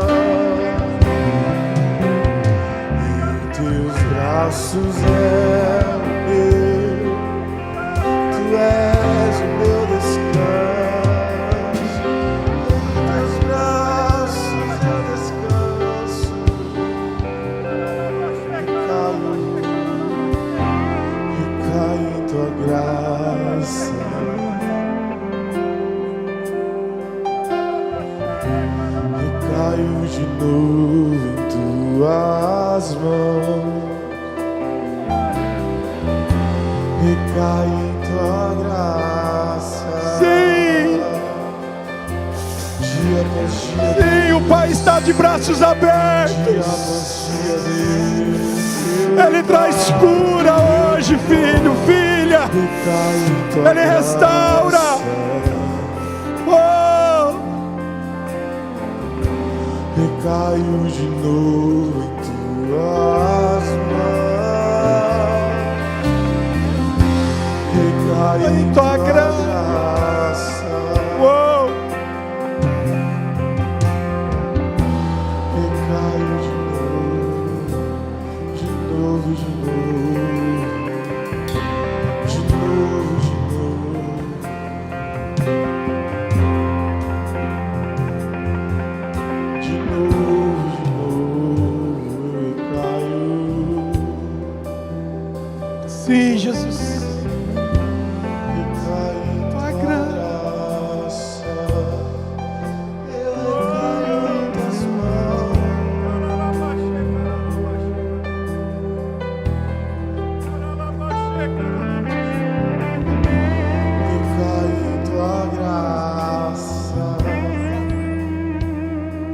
Em teus braços é o meu, tu és o meu descanso. Em teus braços eu descanso. Eu caio em tua graça. Eu caio de novo em tuas mãos. Recai em tua graça. Sim. Dia após dia. Sim, o Pai está de braços abertos. Dia após dia, Ele traz cura hoje, filho, filha. Ele restaura. Oh. Recaio de novo em tuas mãos. Em tua graça. Uou. Recaio de novo, de novo, de novo, de novo. De novo, recaio. Sim, Jesus.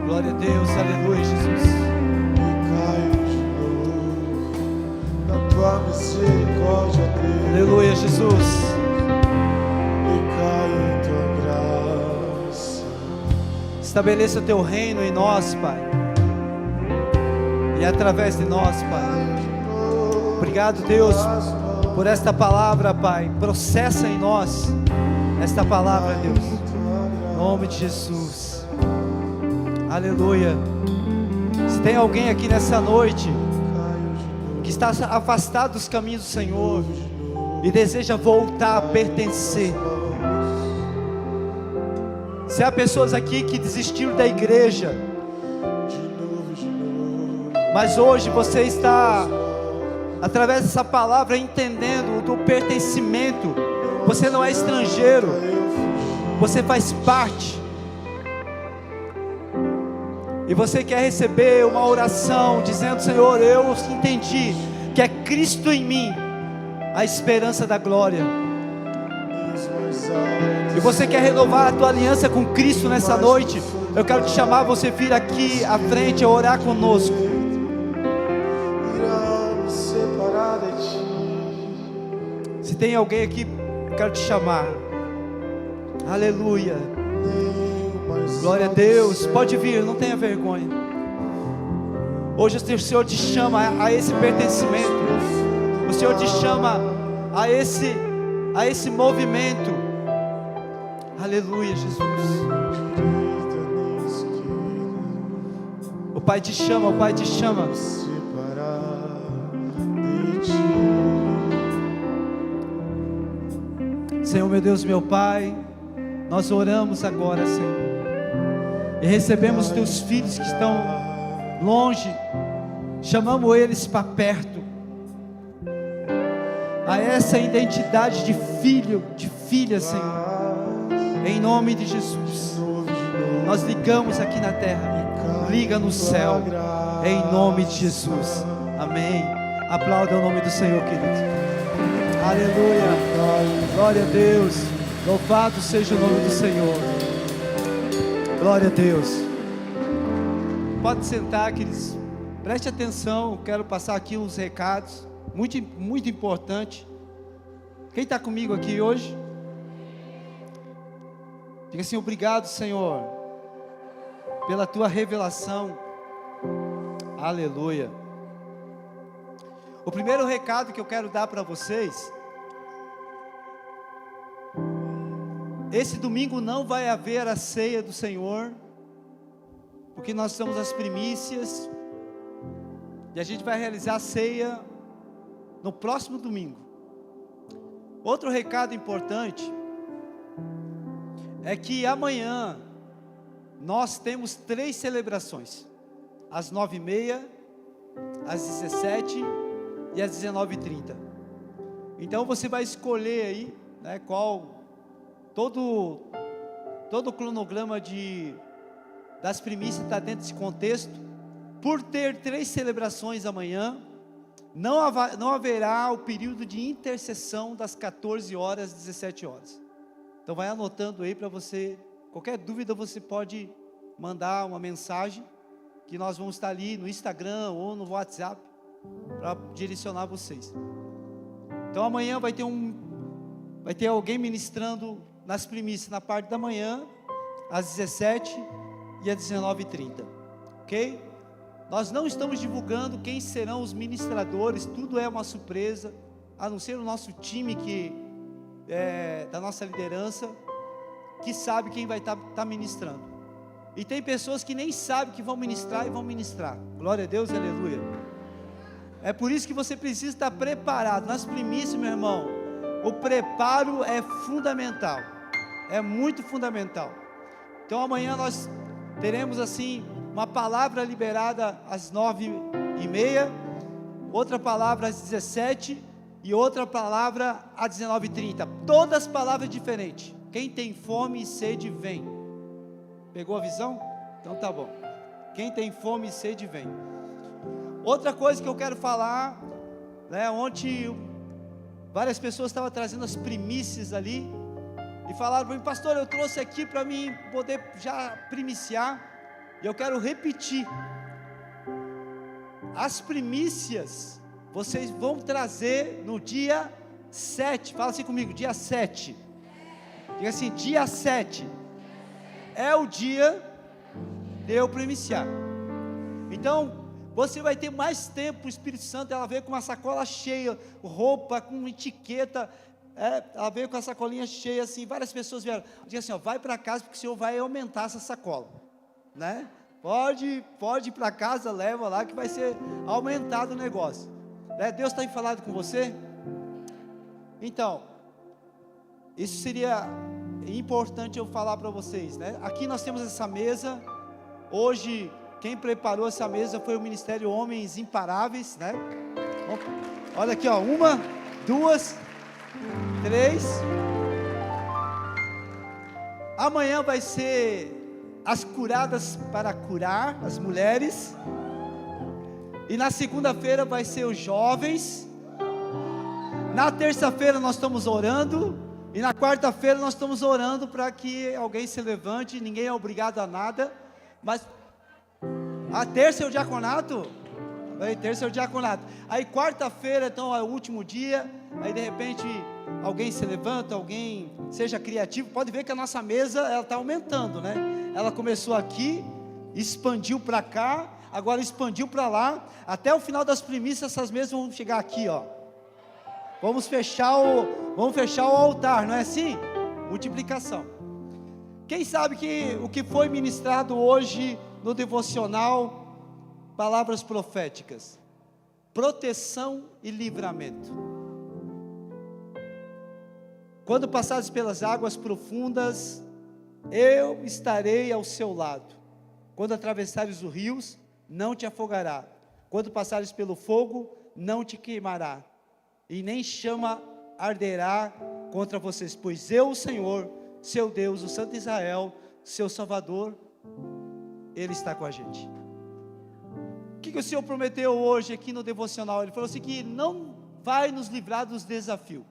Glória a Deus, aleluia, Jesus. Recaio de novo na tua misericórdia, Deus. Aleluia, Jesus. Recaio em tua graça. Estabeleça o teu reino em nós, Pai, e através de nós, Pai. Obrigado, Deus, por esta palavra, Pai. Processa em nós esta palavra, Deus. Em nome de Jesus. Aleluia. Se tem alguém aqui nessa noite que está afastado dos caminhos do Senhor e deseja voltar a pertencer, se há pessoas aqui que desistiram da igreja, mas hoje você está, através dessa palavra, entendendo do pertencimento. Você não é estrangeiro, você faz parte. E você quer receber uma oração dizendo: Senhor, eu entendi que é Cristo em mim a esperança da glória. E você quer renovar a tua aliança com Cristo nessa noite. Eu quero te chamar, você vir aqui à frente a orar conosco. Se tem alguém aqui, eu quero te chamar. Aleluia. Glória a Deus. Pode vir, não tenha vergonha. Hoje o Senhor te chama a esse pertencimento. O Senhor te chama a esse movimento. Aleluia, Jesus. O Pai te chama, o Pai te chama. Senhor, meu Deus, meu Pai, nós oramos agora, Senhor, e recebemos teus filhos que estão longe, chamamos eles para perto, a essa identidade de filho, de filha, Senhor, em nome de Jesus. Nós ligamos aqui na terra, liga no céu, em nome de Jesus. Amém. Aplauda o nome do Senhor, querido. Aleluia, glória a Deus, louvado seja o nome do Senhor, glória a Deus. Pode sentar, queridos, preste atenção, quero passar aqui uns recados, muito importante. Quem está comigo aqui hoje? Diga assim: obrigado, Senhor, pela tua revelação. Aleluia. O primeiro recado que eu quero dar para vocês: esse domingo não vai haver a ceia do Senhor, porque nós estamos nas primícias, e a gente vai realizar a ceia no próximo domingo. Outro recado importante é que amanhã nós temos 3 celebrações, às 9h30, às 17h e às 19h30. Então você vai escolher aí, né, todo o cronograma das primícias está dentro desse contexto. Por ter 3 celebrações amanhã, não haverá o período de intercessão das 14 horas às 17 horas. Então vai anotando aí para você, qualquer dúvida você pode mandar uma mensagem, que nós vamos estar ali no Instagram ou no WhatsApp, para direcionar vocês. Então amanhã vai ter alguém ministrando nas primícias, na parte da manhã, às 17h e às 19h30, ok? Nós não estamos divulgando quem serão os ministradores, tudo é uma surpresa, a não ser o nosso time da nossa liderança, que sabe quem vai estar ministrando. E tem pessoas que nem sabem que vão ministrar e vão ministrar. Glória a Deus, aleluia. É por isso que você precisa estar preparado. Nas primícias, meu irmão, o preparo é fundamental, é muito fundamental. Então amanhã nós teremos assim uma palavra liberada às 9h30, outra palavra às 17h e outra palavra às 19h30. Todas palavras diferentes. Quem tem fome e sede, vem. Pegou a visão? Então tá bom. Quem tem fome e sede, vem. Outra coisa que eu quero falar, né, ontem várias pessoas estavam trazendo as primícias ali, e falaram para mim: pastor, eu trouxe aqui para mim poder já primiciar, e eu quero repetir, as primícias, vocês vão trazer no dia 7, fala assim comigo, dia 7, diga assim, dia 7, é o dia de eu primiciar. Então, Você vai ter mais tempo. O Espírito Santo, ela veio com uma sacola cheia, roupa, com etiqueta. Ela veio com a sacolinha cheia, assim, várias pessoas vieram, dizia assim, vai para casa, porque o Senhor vai aumentar essa sacola, né? Pode ir para casa, leva lá, que vai ser aumentado o negócio, né? Deus tem falado com você? Então, isso seria importante eu falar para vocês, né? Aqui nós temos essa mesa. Hoje, quem preparou essa mesa foi o Ministério Homens Imparáveis, né? Olha aqui, ó, 1, 2, 3. Amanhã vai ser as curadas para curar, as mulheres. E na segunda-feira vai ser os jovens. Na terça-feira nós estamos orando. E na quarta-feira nós estamos orando para que alguém se levante. Ninguém é obrigado a nada. Mas a terça é o diaconato. Aí terça é o diaconato. Aí quarta-feira então é o último dia. Aí de repente alguém se levanta, alguém seja criativo. Pode ver que a nossa mesa ela está aumentando, né? Ela começou aqui, expandiu para cá, agora expandiu para lá. Até o final das primícias essas mesas vão chegar aqui, ó. Vamos fechar o altar, não é assim? Multiplicação. Quem sabe que o que foi ministrado hoje no devocional, palavras proféticas, proteção e livramento. Quando passares pelas águas profundas, eu estarei ao seu lado. Quando atravessares os rios, não te afogará. Quando passares pelo fogo, não te queimará. E nem chama arderá contra vocês. Pois eu, o Senhor, seu Deus, o Santo Israel, seu Salvador, Ele está com a gente. O que o Senhor prometeu hoje aqui no devocional? Ele falou assim que não vai nos livrar dos desafios.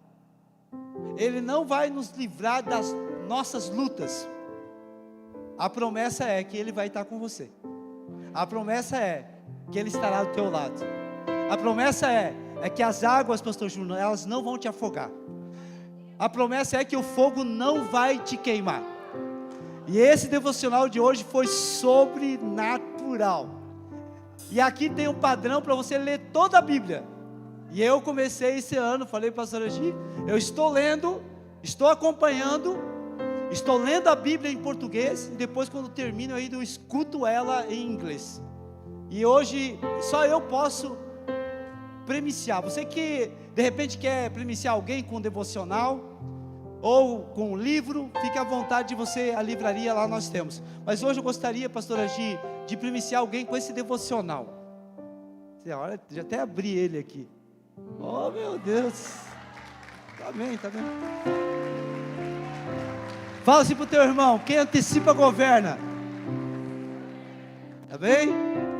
Ele não vai nos livrar das nossas lutas. A promessa é que Ele vai estar com você. A promessa é que Ele estará do teu lado. A promessa é que as águas, pastor Júnior, elas não vão te afogar. A promessa é que o fogo não vai te queimar. E esse devocional de hoje foi sobrenatural. E aqui tem um padrão para você ler toda a Bíblia. E eu comecei esse ano, falei para a pastora Gi, eu estou lendo, estou acompanhando, estou lendo a Bíblia em português, e depois quando termino eu escuto ela em inglês. E hoje só eu posso premiciar. Você que de repente quer premiciar alguém com um devocional ou com um livro, fique à vontade de você, a livraria lá nós temos. Mas hoje eu gostaria, pastora Gi, de premiciar alguém com esse devocional. Olha, já até abri ele aqui. Oh meu Deus. Tá bem. Fala assim para o teu irmão: quem antecipa governa. Tá bem?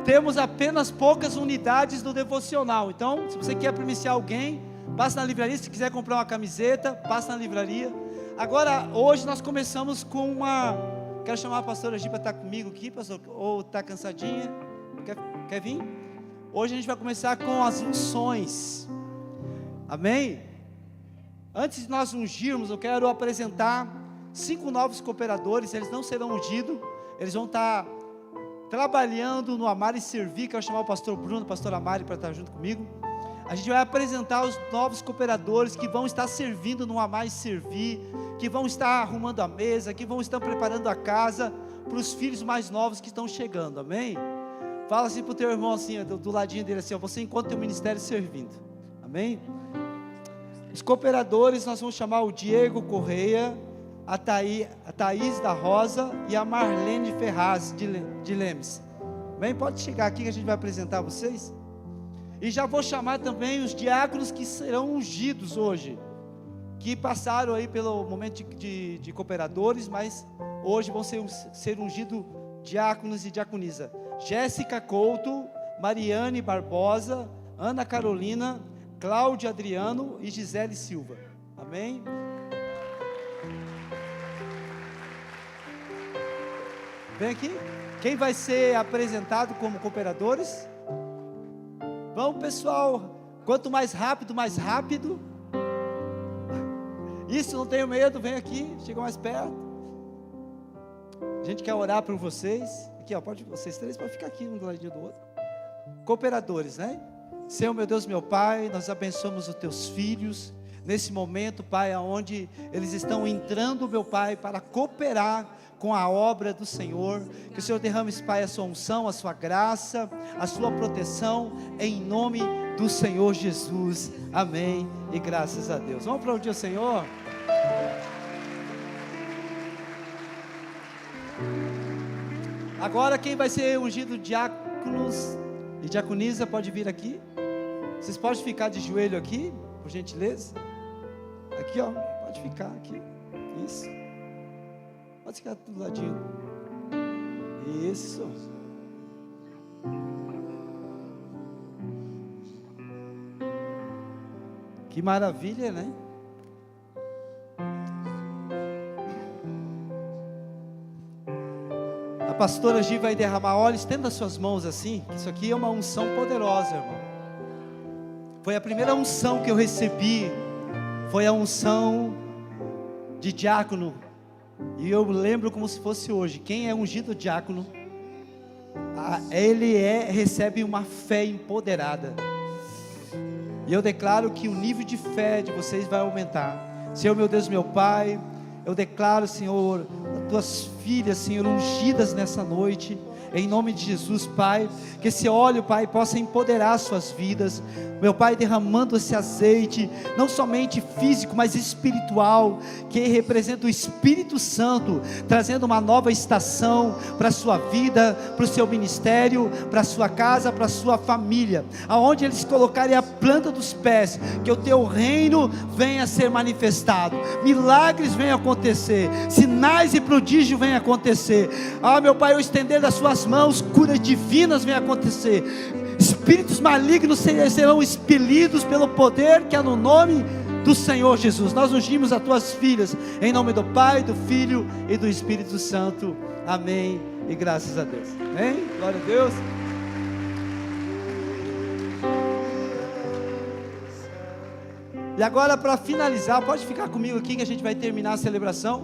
Temos apenas poucas unidades do devocional. Então, se você quer premiciar alguém, passa na livraria. Se quiser comprar uma camiseta, passa na livraria. Agora, hoje nós começamos com uma... Quero chamar a pastora Gi para estar comigo aqui, pastor. Ou está cansadinha? Quer vir? Hoje a gente vai começar com as unções. Amém? Antes de nós ungirmos, eu quero apresentar 5 novos cooperadores. Eles não serão ungidos. Eles vão estar trabalhando no Amar e Servir. Quero chamar o pastor Bruno, o pastor Amari para estar junto comigo. A gente vai apresentar os novos cooperadores que vão estar servindo no Amar e Servir, que vão estar arrumando a mesa, que vão estar preparando a casa para os filhos mais novos que estão chegando. Amém? Fala assim para o teu irmão assim, do ladinho dele assim, ó, você encontra o teu ministério servindo. Amém? Os cooperadores nós vamos chamar o Diego Correia, a Thaís da Rosa e a Marlene Ferraz de Lemes. Bem, pode chegar aqui que a gente vai apresentar vocês. E já vou chamar também os diáconos que serão ungidos hoje, que passaram aí pelo momento de cooperadores, mas hoje vão ser ungidos diáconos e diaconisa. Jéssica Couto, Mariane Barbosa, Ana Carolina, Cláudia Adriano e Gisele Silva. Amém? Vem aqui. Quem vai ser apresentado como cooperadores? Vamos, pessoal. Quanto mais rápido, mais rápido. Isso, não tenho medo. Vem aqui, chega mais perto. A gente quer orar por vocês. Aqui, ó, pode, vocês três podem ficar aqui um do ladinho do outro. cooperadores, né? Senhor, meu Deus, meu Pai, nós abençoamos os teus filhos nesse momento, Pai, aonde eles estão entrando, meu Pai, para cooperar com a obra do Senhor. Que o Senhor derrame, Pai, a sua unção, a sua graça, a sua proteção, em nome do Senhor Jesus. Amém e graças a Deus. Vamos aplaudir o Senhor. Agora quem vai ser ungido diáconos e diaconisa pode vir aqui. Vocês podem ficar de joelho aqui, por gentileza. Aqui, ó, pode ficar aqui. Isso. Pode ficar do ladinho. Isso. Que maravilha, né? A pastora Gi vai derramar óleo. Estenda as suas mãos assim, que isso aqui é uma unção poderosa, irmão. Foi a primeira unção que eu recebi. Foi a unção de diácono. E eu lembro como se fosse hoje. Quem é ungido diácono, recebe uma fé empoderada. E eu declaro que o nível de fé de vocês vai aumentar. Senhor, meu Deus, meu Pai, eu declaro, Senhor, as tuas filhas, Senhor, ungidas nessa noite, em nome de Jesus, Pai, que esse óleo, Pai, possa empoderar suas vidas, meu Pai, derramando esse azeite, não somente físico, mas espiritual, que representa o Espírito Santo, trazendo uma nova estação para a sua vida, para o seu ministério, para a sua casa, para a sua família, aonde eles colocarem a planta dos pés, que o teu reino venha a ser manifestado, milagres venham acontecer, sinais e prodígios venham acontecer, meu Pai, eu estender das suas mãos, curas divinas venham acontecer, espíritos malignos serão expelidos pelo poder que há no nome do Senhor Jesus. Nós ungimos as tuas filhas, em nome do Pai, do Filho e do Espírito Santo, amém, e graças a Deus, amém, glória a Deus. E agora, para finalizar, pode ficar comigo aqui que a gente vai terminar a celebração.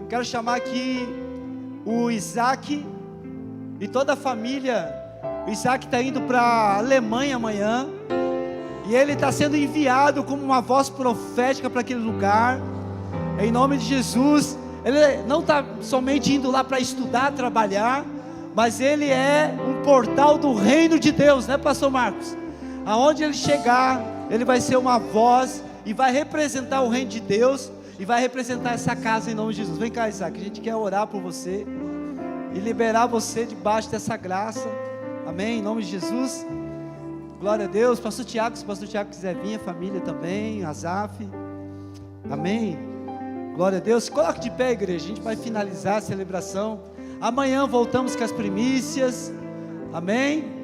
Quero chamar aqui o Isaac e toda a família. O Isaac está indo para a Alemanha amanhã, e ele está sendo enviado como uma voz profética para aquele lugar, em nome de Jesus. Ele não está somente indo lá para estudar, trabalhar, mas ele é um portal do reino de Deus, né, pastor Marcos? Aonde ele chegar, ele vai ser uma voz, e vai representar o reino de Deus, e vai representar essa casa em nome de Jesus. Vem cá, Isaac, a gente quer orar por você, e liberar você debaixo dessa graça, amém, em nome de Jesus, glória a Deus. Pastor Tiago, se o pastor Tiago quiser vir, a família também, Azaf, amém, glória a Deus. Se coloque de pé, igreja, a gente vai finalizar a celebração, amanhã voltamos com as primícias, amém.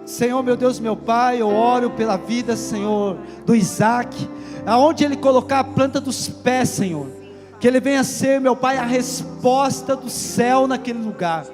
Senhor, meu Deus, meu Pai, eu oro pela vida, Senhor, do Isaac, aonde ele colocar a planta dos pés, Senhor, que ele venha ser, meu Pai, a resposta do céu naquele lugar.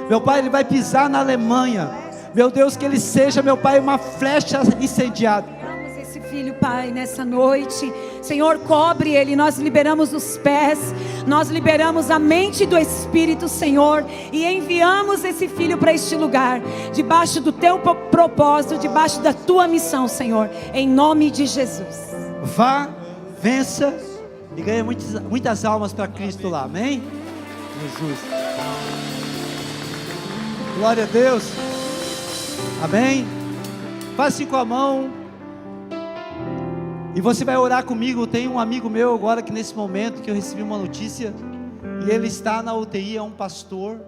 Meu Pai, ele vai pisar na Alemanha, meu Deus, que ele seja, meu Pai, uma flecha incendiada. Amamos esse filho, Pai, nessa noite, Senhor, cobre ele, nós liberamos os pés, nós liberamos a mente do Espírito, Senhor, e enviamos esse filho para este lugar, debaixo do teu propósito, debaixo da tua missão, Senhor, em nome de Jesus. Vá, vença e ganha muitas almas para Cristo lá, amém? Jesus, glória a Deus, amém. Faça assim com a mão, e você vai orar comigo. Tem um amigo meu agora que nesse momento que eu recebi uma notícia, e ele está na UTI, é um pastor,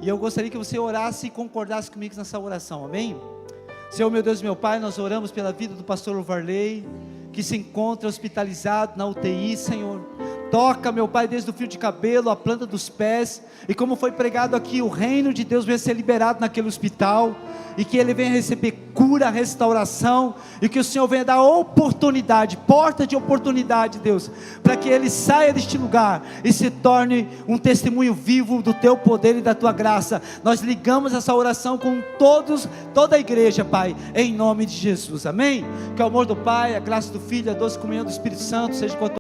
e eu gostaria que você orasse e concordasse comigo nessa oração, amém? Senhor, meu Deus, meu Pai, nós oramos pela vida do pastor Varley, que se encontra hospitalizado na UTI, Senhor. Toca, meu Pai, desde o fio de cabelo, a planta dos pés, e como foi pregado aqui, o reino de Deus venha ser liberado naquele hospital, e que ele venha receber cura, restauração, e que o Senhor venha dar oportunidade, porta de oportunidade, Deus, para que ele saia deste lugar, e se torne um testemunho vivo do teu poder e da tua graça. Nós ligamos essa oração com toda a igreja, Pai, em nome de Jesus, amém? Que o amor do Pai, a graça do Filho, a doce comunhão do Espírito Santo, seja com a tua